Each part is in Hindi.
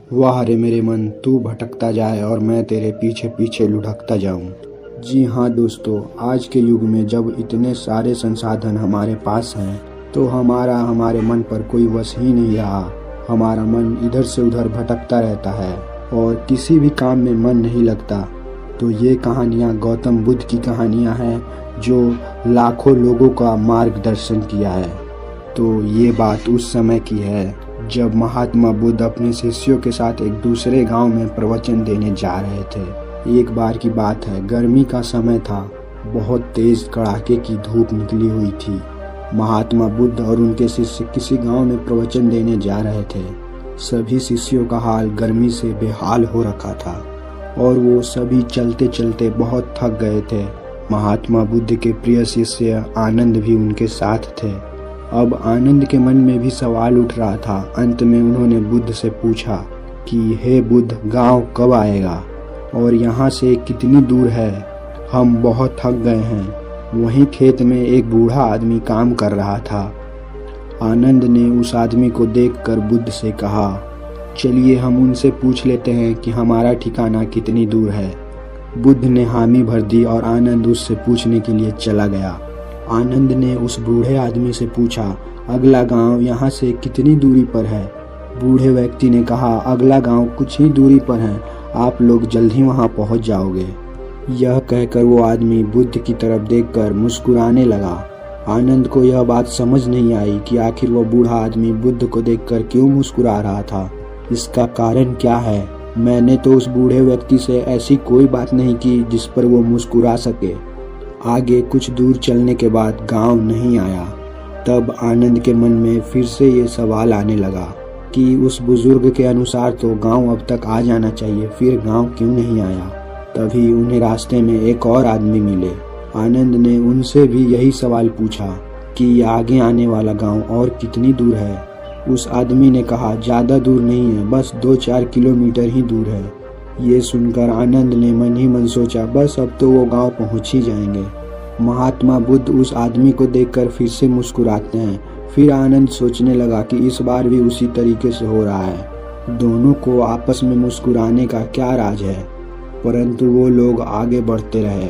वाह रे मेरे मन, तू भटकता जाए और मैं तेरे पीछे पीछे लुढ़कता जाऊं। जी हाँ दोस्तों, आज के युग में जब इतने सारे संसाधन हमारे पास हैं तो हमारे मन पर कोई वश ही नहीं रहा। हमारा मन इधर से उधर भटकता रहता है और किसी भी काम में मन नहीं लगता। तो ये कहानियाँ गौतम बुद्ध की कहानियाँ हैं जो लाखों लोगों का मार्गदर्शन किया है। तो ये बात उस समय की है जब महात्मा बुद्ध अपने शिष्यों के साथ एक दूसरे गांव में प्रवचन देने जा रहे थे। एक बार की बात है, गर्मी का समय था, बहुत तेज कड़ाके की धूप निकली हुई थी। महात्मा बुद्ध और उनके शिष्य किसी गांव में प्रवचन देने जा रहे थे। सभी शिष्यों का हाल गर्मी से बेहाल हो रखा था और वो सभी चलते चलते बहुत थक गए थे। महात्मा बुद्ध के प्रिय शिष्य आनंद भी उनके साथ थे। अब आनंद के मन में भी सवाल उठ रहा था। अंत में उन्होंने बुद्ध से पूछा कि हे बुद्ध, गांव कब आएगा और यहाँ से कितनी दूर है? हम बहुत थक गए हैं। वहीं खेत में एक बूढ़ा आदमी काम कर रहा था। आनंद ने उस आदमी को देखकर बुद्ध से कहा, चलिए हम उनसे पूछ लेते हैं कि हमारा ठिकाना कितनी दूर है। बुद्ध ने हामी भर दी और आनंद उससे पूछने के लिए चला गया। आनंद ने उस बूढ़े आदमी से पूछा, अगला गांव यहाँ से कितनी दूरी पर है? बूढ़े व्यक्ति ने कहा, अगला गांव कुछ ही दूरी पर है, आप लोग जल्द ही वहाँ पहुँच जाओगे। यह कहकर वो आदमी बुद्ध की तरफ देखकर मुस्कुराने लगा। आनंद को यह बात समझ नहीं आई कि आखिर वह बूढ़ा आदमी बुद्ध को देखकर क्यों मुस्कुरा रहा था। इसका कारण क्या है? मैंने तो उस बूढ़े व्यक्ति से ऐसी कोई बात नहीं की जिस पर वो मुस्कुरा सके। आगे कुछ दूर चलने के बाद गांव नहीं आया। तब आनंद के मन में फिर से ये सवाल आने लगा कि उस बुजुर्ग के अनुसार तो गांव अब तक आ जाना चाहिए, फिर गांव क्यों नहीं आया? तभी उन्हें रास्ते में एक और आदमी मिले। आनंद ने उनसे भी यही सवाल पूछा कि आगे आने वाला गांव और कितनी दूर है? उस आदमी ने कहा, ज़्यादा दूर नहीं है, बस 2-4 किलोमीटर ही दूर है। ये सुनकर आनंद ने मन ही मन सोचा, बस अब तो वो गांव पहुंच ही जाएंगे। महात्मा बुद्ध उस आदमी को देखकर फिर से मुस्कुराते हैं। फिर आनंद सोचने लगा कि इस बार भी उसी तरीके से हो रहा है। दोनों को आपस में मुस्कुराने का क्या राज है? परंतु वो लोग आगे बढ़ते रहे।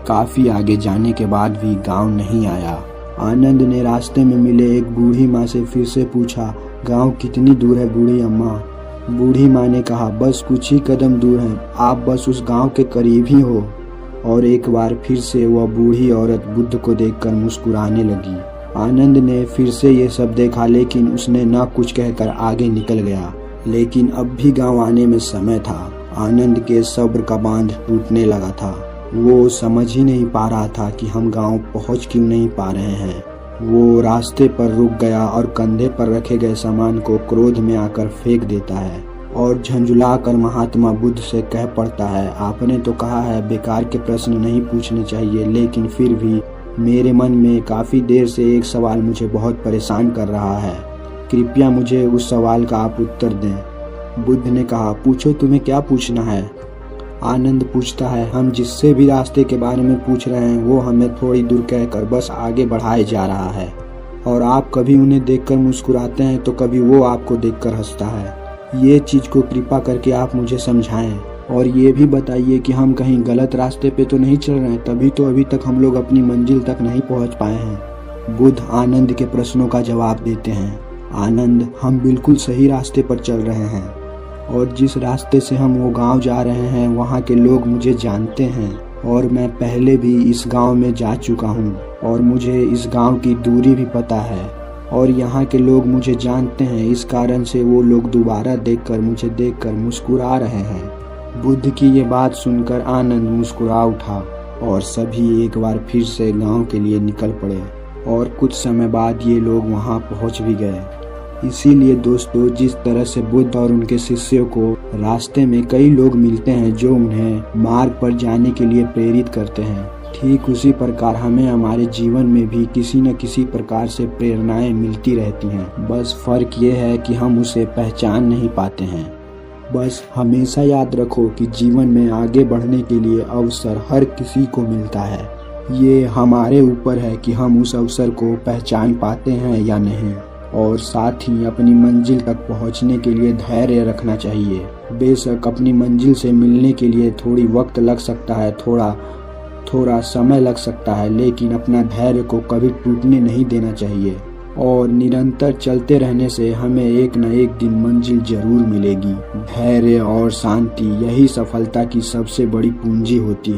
काफी आगे जाने के बाद भी गांव नहीं आया। आनंद ने रास्ते में मिले एक बूढ़ी माँ से फिर से पूछा, गांव कितनी दूर है बूढ़ी अम्मा? बूढ़ी माँ ने कहा, बस कुछ ही कदम दूर है, आप बस उस गांव के करीब ही हो। और एक बार फिर से वह बूढ़ी औरत बुद्ध को देखकर मुस्कुराने लगी। आनंद ने फिर से ये सब देखा, लेकिन उसने ना कुछ कहकर आगे निकल गया। लेकिन अब भी गांव आने में समय था। आनंद के सब्र का बांध टूटने लगा था। वो समझ ही नहीं पा रहा था कि हम गांव पहुंच क्यों नहीं पा रहे हैं। वो रास्ते पर रुक गया और कंधे पर रखे गए सामान को क्रोध में आकर फेंक देता है और झंझुला कर महात्मा बुद्ध से कह पड़ता है, आपने तो कहा है बेकार के प्रश्न नहीं पूछने चाहिए, लेकिन फिर भी मेरे मन में काफ़ी देर से एक सवाल मुझे बहुत परेशान कर रहा है। कृपया मुझे उस सवाल का आप उत्तर दें। बुद्ध ने कहा, पूछो, तुम्हें क्या पूछना है? आनंद पूछता है, हम जिससे भी रास्ते के बारे में पूछ रहे हैं वो हमें थोड़ी दूर कहकर बस आगे बढ़ाए जा रहा है और आप कभी उन्हें देखकर मुस्कुराते हैं तो कभी वो आपको देखकर हंसता है। ये चीज़ को कृपा करके आप मुझे समझाएं और ये भी बताइए कि हम कहीं गलत रास्ते पे तो नहीं चल रहे हैं, तभी तो अभी तक हम लोग अपनी मंजिल तक नहीं पहुंच पाए हैं। बुद्ध आनंद के प्रश्नों का जवाब देते हैं, आनंद, हम बिल्कुल सही रास्ते पर चल रहे हैं और जिस रास्ते से हम वो गांव जा रहे हैं वहाँ के लोग मुझे जानते हैं और मैं पहले भी इस गांव में जा चुका हूँ और मुझे इस गांव की दूरी भी पता है और यहाँ के लोग मुझे जानते हैं। इस कारण से वो लोग दोबारा मुझे देखकर मुस्कुरा रहे हैं। बुद्ध की ये बात सुनकर आनंद मुस्कुरा उठा और सभी एक बार फिर से गांव के लिए निकल पड़े और कुछ समय बाद ये लोग वहाँ पहुँच भी गए। इसीलिए दोस्तों, जिस तरह से बुद्ध और उनके शिष्यों को रास्ते में कई लोग मिलते हैं जो उन्हें मार्ग पर जाने के लिए प्रेरित करते हैं, ठीक उसी प्रकार हमें हमारे जीवन में भी किसी न किसी प्रकार से प्रेरणाएं मिलती रहती हैं। बस फर्क ये है कि हम उसे पहचान नहीं पाते हैं। बस हमेशा याद रखो कि जीवन में आगे बढ़ने के लिए अवसर हर किसी को मिलता है। ये हमारे ऊपर है कि हम उस अवसर को पहचान पाते हैं या नहीं। और साथ ही अपनी मंजिल तक पहुंचने के लिए धैर्य रखना चाहिए। बेशक अपनी मंजिल से मिलने के लिए थोड़ी वक्त लग सकता है, थोड़ा समय लग सकता है, लेकिन अपना धैर्य को कभी टूटने नहीं देना चाहिए और निरंतर चलते रहने से हमें एक न एक दिन मंजिल जरूर मिलेगी। धैर्य और शांति यही सफलता की सबसे बड़ी पूंजी होती है।